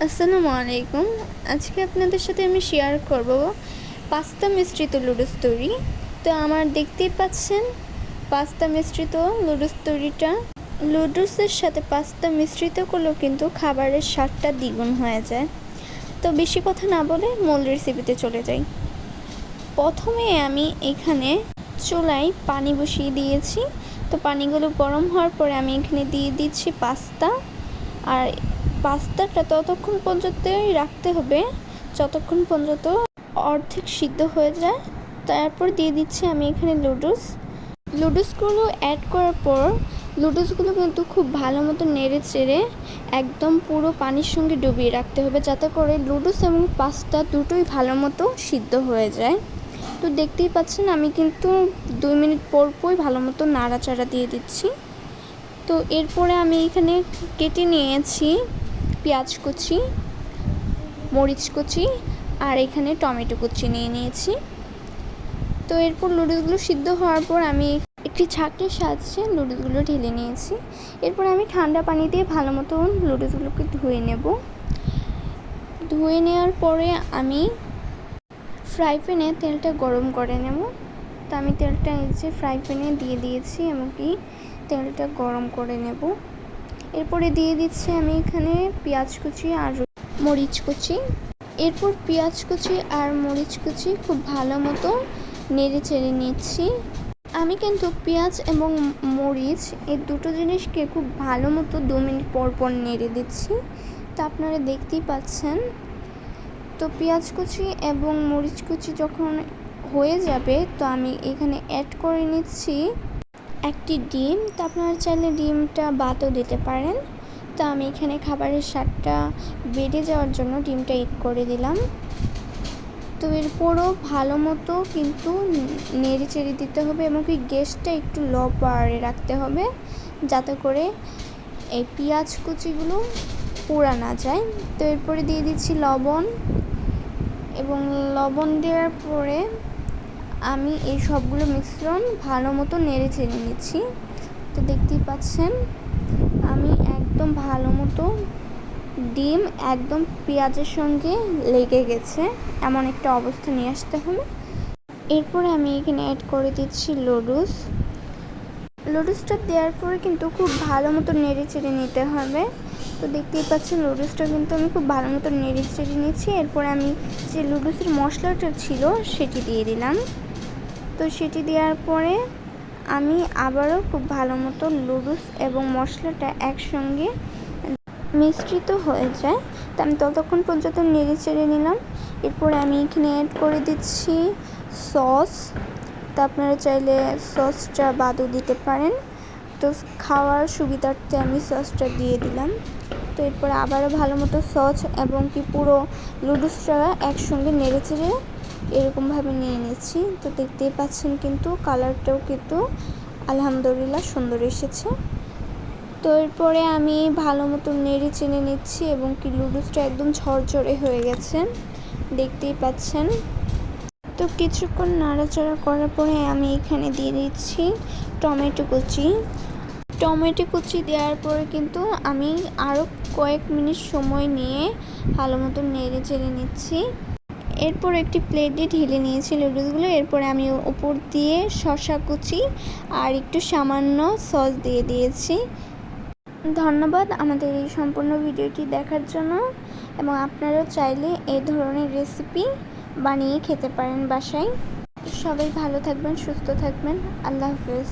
আসসালামু আলাইকুম। আজকে আপনাদের সাথে আমি শেয়ার করব পাস্তা মিশ্রিত লুডুস তৈরি। তো আমার দেখতেই পাচ্ছেন পাস্তা মিশ্রিত লুডুস তৈরিটা। লুডুসের সাথে পাস্তা মিশ্রিত করলেও কিন্তু খাবারের স্বাদটা দ্বিগুণ হয়ে যায়। তো বেশি কথা না বলে মূল রেসিপিতে চলে যাই। প্রথমে আমি এখানে চুলায় পানি বসিয়ে দিয়েছি। তো পানিগুলো গরম হওয়ার পরে আমি এখানে দিয়ে দিচ্ছি পাস্তা। আর পাস্তাটা ততক্ষণ পর্যন্তই রাখতে হবে যতক্ষণ পর্যন্ত অর্ধেক সিদ্ধ হয়ে যায়। তারপর দিয়ে দিচ্ছি আমি এখানে লুডুসগুলো অ্যাড করার পর লুডুসগুলো কিন্তু খুব ভালো মতো নেড়ে চেড়ে একদম পুরো পানির সঙ্গে ডুবিয়ে রাখতে হবে, যাতে করে লুডুস এবং পাস্তা দুটোই ভালো মতো সিদ্ধ হয়ে যায়। তো দেখতেই পাচ্ছেন আমি কিন্তু 2 মিনিট পরই ভালো মতো নাড়াচাড়া দিয়ে দিচ্ছি। তো এরপরে আমি এখানে কেটে নিয়েছি পেঁয়াজ কুচি, মরিচ কুচি আর এখানে টমেটো কুচি নিয়ে নিয়েছি। তো এরপর লুডুসগুলো সিদ্ধ হওয়ার পর আমি একটি ছাঁকনির সাহায্যে লুডুসগুলো ঢেলে নিয়েছি। এরপর আমি ঠান্ডা পানি দিয়ে ভালো মতো লুডুসগুলোকে ধুয়ে নেব। ধুয়ে নেওয়ার পরে আমি ফ্রাই প্যানে তেলটা গরম করে নেব। তো আমি তেলটা ফ্রাই প্যানে দিয়ে দিয়েছি, এমনকি তেলটা গরম করে নেব। এরপরে দিয়ে দিচ্ছি আমি এখানে পেঁয়াজ কুচি আর মরিচ কুচি। এরপর পেঁয়াজ কুচি আর মরিচ কুচি খুব ভালো মতো নেড়ে চেড়ে নিচ্ছি। আমি কিন্তু পেঁয়াজ এবং মরিচ এই দুটো জিনিসকে খুব ভালো মতো 2 মিনিট পর নেড়ে দিচ্ছি। তা আপনারা দেখতেই পাচ্ছেন। তো পেঁয়াজ কুচি এবং মরিচ কুচি যখন হয়ে যাবে, তো আমি এখানে অ্যাড করে নিচ্ছি একটি ডিম। তো আপনারা চাইলে ডিমটা বাদও দিতে পারেন। তো আমি এখানে খাবারের স্বাদটা বেড়ে যাওয়ার জন্য ডিমটা অ্যাড করে দিলাম। তো এরপরও ভালো মতো কিন্তু নেড়ে চেড়ে দিতে হবে এবং কি গ্যাসটা একটু লো পাওয়ারে রাখতে হবে, যাতে করে এই পেঁয়াজ কুচিগুলো পোড়া না যায়। তো এরপরে দিয়ে দিচ্ছি লবণ, এবং লবণ দেওয়ার পরে আমি এই সবগুলো মিশ্রণ ভালো মতো নেড়ে চেড়ে নিচ্ছি। তো দেখতেই পাচ্ছেন আমি একদম ভালো মতো ডিম একদম পেঁয়াজের সঙ্গে লেগে গেছে, এমন একটা অবস্থা নিয়ে আসতে হবে। এরপরে আমি এখানে অ্যাড করে দিচ্ছি লুডুসটা দেওয়ার পরে কিন্তু খুব ভালো মতো নেড়ে চেড়ে নিতে হবে। তো দেখতেই পাচ্ছেন লুডুসটা কিন্তু আমি খুব ভালো মতো নেড়ে চেড়ে নিচ্ছি। এরপরে আমি যে লুডুসের মশলাটা ছিল সেটি দিয়ে দিলাম। তো সেটি দেওয়ার পরে আমি আবারও খুব ভালো মতো লুডুস এবং মশলাটা একসঙ্গে মিশ্রিত হয়ে যায়। তো আমি ততক্ষণ পর্যন্ত নেড়ে চেড়ে নিলাম। এরপরে আমি এখানে অ্যাড করে দিচ্ছি সস। তো আপনারা চাইলে সসটা বাদও দিতে পারেন। তো খাওয়ার সুবিধার্থে আমি সসটা দিয়ে দিলাম। তো এরপরে আবারও ভালো মতো সস এবং কি পুরো লুডুসটা একসঙ্গে নেড়ে চেড়ে এরকমভাবে নিয়ে নিচ্ছি। তো দেখতেই পাচ্ছেন কিন্তু কালারটাও কিন্তু আলহামদুলিল্লাহ সুন্দর এসেছে। তো এরপরে আমি ভালো মতো নেড়ে চেড়ে নিচ্ছি এবং কি লুডুসটা একদম ঝরঝরে হয়ে গেছে, দেখতেই পাচ্ছেন। তো কিছুক্ষণ নাড়াচাড়া করার পরে আমি এখানে দিয়ে দিচ্ছি টমেটো কুচি দেওয়ার পরে কিন্তু আমি আরও কয়েক মিনিট সময় নিয়ে ভালো মতো নেড়ে চেড়ে নিচ্ছি। এরপর একটি প্লেটে ঢেলে নিয়েছি লুডুসগুলো। এরপরে আমি উপর দিয়ে শসা কুচি আর একটু সামান্য সস দিয়ে দিয়েছি। ধন্যবাদ আমাদের এই সম্পূর্ণ ভিডিওটি দেখার জন্য, এবং আপনারাও চাইলে এই ধরনের রেসিপি বানিয়ে খেতে পারেন বাসায়। সবাই ভালো থাকবেন, সুস্থ থাকবেন। আল্লাহ হাফেজ।